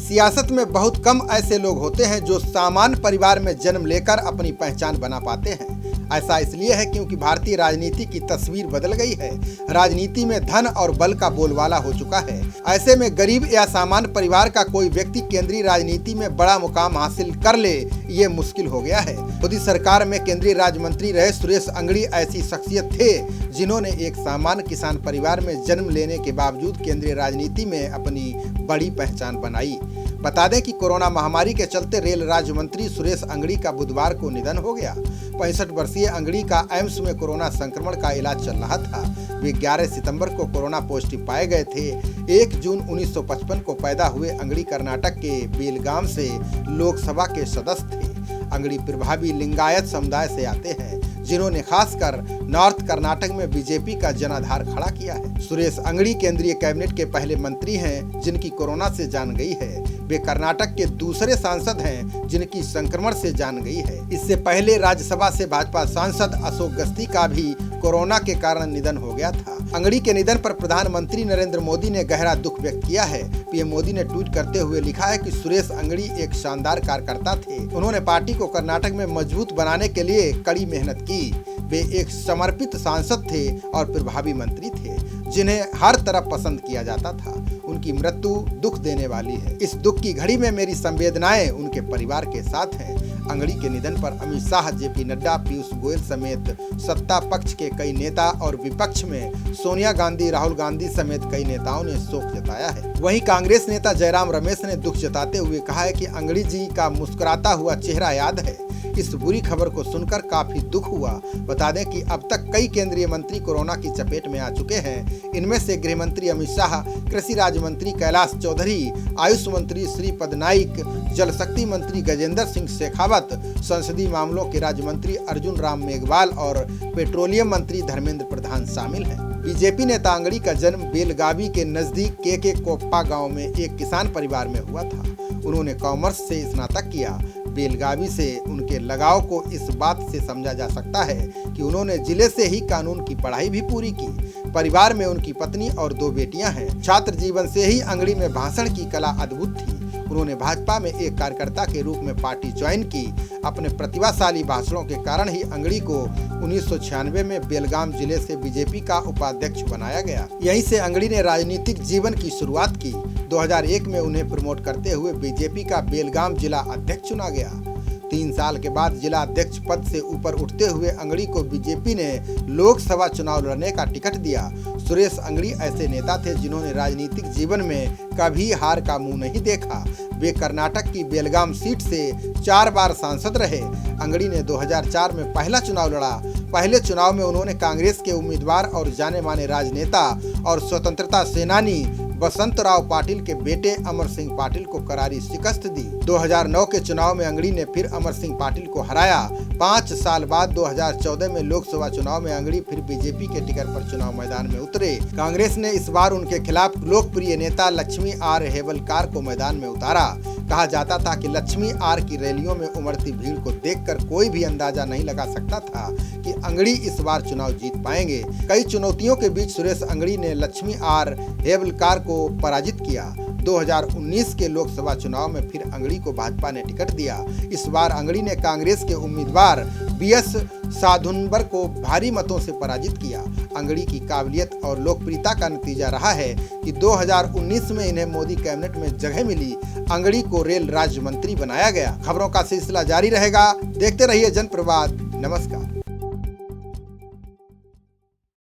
सियासत में बहुत कम ऐसे लोग होते हैं जो सामान्य परिवार में जन्म लेकर अपनी पहचान बना पाते हैं। ऐसा इसलिए है क्योंकि भारतीय राजनीति की तस्वीर बदल गई है। राजनीति में धन और बल का बोलबाला हो चुका है। ऐसे में गरीब या सामान्य परिवार का कोई व्यक्ति केंद्रीय राजनीति में बड़ा मुकाम हासिल कर ले, ये मुश्किल हो गया है। मोदी सरकार में केंद्रीय राज्य मंत्री रहे सुरेश अंगड़ी ऐसी शख्सियत थे जिन्होंने एक सामान्य किसान परिवार में जन्म लेने के बावजूद केंद्रीय राजनीति में अपनी बड़ी पहचान बनाई। बता दें कि कोरोना महामारी के चलते रेल राज्य मंत्री सुरेश अंगड़ी का बुधवार को निधन हो गया। 65 वर्षीय अंगड़ी का एम्स में कोरोना संक्रमण का इलाज चल रहा था। वे 11 सितंबर को कोरोना पॉजिटिव पाए गए थे। 1 जून 1955 को पैदा हुए अंगड़ी कर्नाटक के बेलगाम से लोकसभा के सदस्य थे। अंगड़ी प्रभावी लिंगायत समुदाय से आते हैं जिन्होंने खासकर नॉर्थ कर्नाटक में बीजेपी का जनाधार खड़ा किया है। सुरेश अंगड़ी केंद्रीय कैबिनेट के पहले मंत्री हैं जिनकी कोरोना से जान गई है। वे कर्नाटक के दूसरे सांसद हैं जिनकी संक्रमण से जान गई है। इससे पहले राज्यसभा से भाजपा सांसद अशोक गस्ती का भी कोरोना के कारण निधन हो गया था। अंगड़ी के निधन पर प्रधानमंत्री नरेंद्र मोदी ने गहरा दुख व्यक्त किया है। पीएम मोदी ने ट्वीट करते हुए लिखा है कि सुरेश अंगड़ी एक शानदार कार्यकर्ता थे। उन्होंने पार्टी को कर्नाटक में मजबूत बनाने के लिए कड़ी मेहनत की। वे एक समर्पित सांसद थे और प्रभावी मंत्री थे जिन्हें हर तरफ पसंद किया जाता था। उनकी मृत्यु दुख देने वाली है। इस दुख की घड़ी में मेरी संवेदनाएं उनके परिवार के साथ हैं। अंगड़ी के निधन पर अमित शाह, जेपी नड्डा, पीयूष गोयल समेत सत्ता पक्ष के कई नेता और विपक्ष में सोनिया गांधी, राहुल गांधी समेत कई नेताओं ने शोक जताया है। वहीं कांग्रेस नेता जयराम रमेश ने दुख जताते हुए कहा है कि अंगड़ी जी का मुस्कुराता हुआ चेहरा याद है। इस बुरी खबर को सुनकर काफी दुख हुआ। बता दें कि अब तक कई केंद्रीय मंत्री कोरोना की चपेट में आ चुके हैं। इनमें से गृह मंत्री अमित शाह, कृषि राज्य मंत्री कैलाश चौधरी, आयुष मंत्री श्रीपद नाइक, जल शक्ति मंत्री गजेंद्र सिंह शेखावत, संसदीय मामलों के राज्य मंत्री अर्जुन राम मेघवाल और पेट्रोलियम मंत्री धर्मेंद्र प्रधान शामिल हैं। बीजेपी नेता अंगड़ी का जन्म बेलगावी के नजदीक के कोप्पा गांव में एक किसान परिवार में हुआ था। उन्होंने कॉमर्स से स्नातक किया। बेलगावी से उनके लगाव को इस बात से समझा जा सकता है कि उन्होंने जिले से ही कानून की पढ़ाई भी पूरी की। परिवार में उनकी पत्नी और 2 बेटियां हैं। छात्र जीवन से ही अंगड़ी में भाषण की कला अद्भुत थी। उन्होंने भाजपा में एक कार्यकर्ता के रूप में पार्टी ज्वाइन की। अपने प्रतिभाशाली भाषणों के कारण ही अंगड़ी को 1996 में बेलगाम जिले से बीजेपी का उपाध्यक्ष बनाया गया। यहीं से अंगड़ी ने राजनीतिक जीवन की शुरुआत की। 2001 में उन्हें प्रमोट करते हुए बीजेपी का बेलगाम जिला अध्यक्ष चुना गया। 3 साल के बाद जिला अध्यक्ष पद से ऊपर उठते हुए अंगड़ी को बीजेपी ने लोकसभा चुनाव लड़ने का टिकट दिया। सुरेश अंगड़ी ऐसे नेता थे जिन्होंने राजनीतिक जीवन में कभी हार का मुंह नहीं देखा। वे कर्नाटक की बेलगाम सीट से 4 बार सांसद रहे। अंगड़ी ने 2004 में पहला चुनाव लड़ा। पहले चुनाव में उन्होंने कांग्रेस के उम्मीदवार और जाने माने राजनेता और स्वतंत्रता सेनानी वसंतराव पाटिल के बेटे अमर सिंह पाटिल को करारी शिकस्त दी। 2009 के चुनाव में अंगड़ी ने फिर अमर सिंह पाटिल को हराया। 5 साल बाद 2014 में लोकसभा चुनाव में अंगड़ी फिर बीजेपी के टिकट पर चुनाव मैदान में उतरे। कांग्रेस ने इस बार उनके खिलाफ लोकप्रिय नेता लक्ष्मी आर हेवलकार को मैदान में उतारा। कहा जाता था कि लक्ष्मी आर की रैलियों में उमड़ती भीड़ को देखकर कोई भी अंदाजा नहीं लगा सकता था कि अंगड़ी इस बार चुनाव जीत पाएंगे। कई चुनौतियों के बीच सुरेश अंगड़ी ने लक्ष्मी आर हेवलकार को पराजित किया। 2019 के लोकसभा चुनाव में फिर अंगड़ी को भाजपा ने टिकट दिया। इस बार अंगड़ी ने कांग्रेस के उम्मीदवार बीएस साधुनबर को भारी मतों से पराजित किया। अंगड़ी की काबिलियत और लोकप्रियता का नतीजा रहा है कि 2019 में इन्हें मोदी कैबिनेट में जगह मिली। अंगड़ी को रेल राज्य मंत्री बनाया गया। खबरों का सिलसिला जारी रहेगा। देखते रहिए जनप्रवाद। नमस्कार।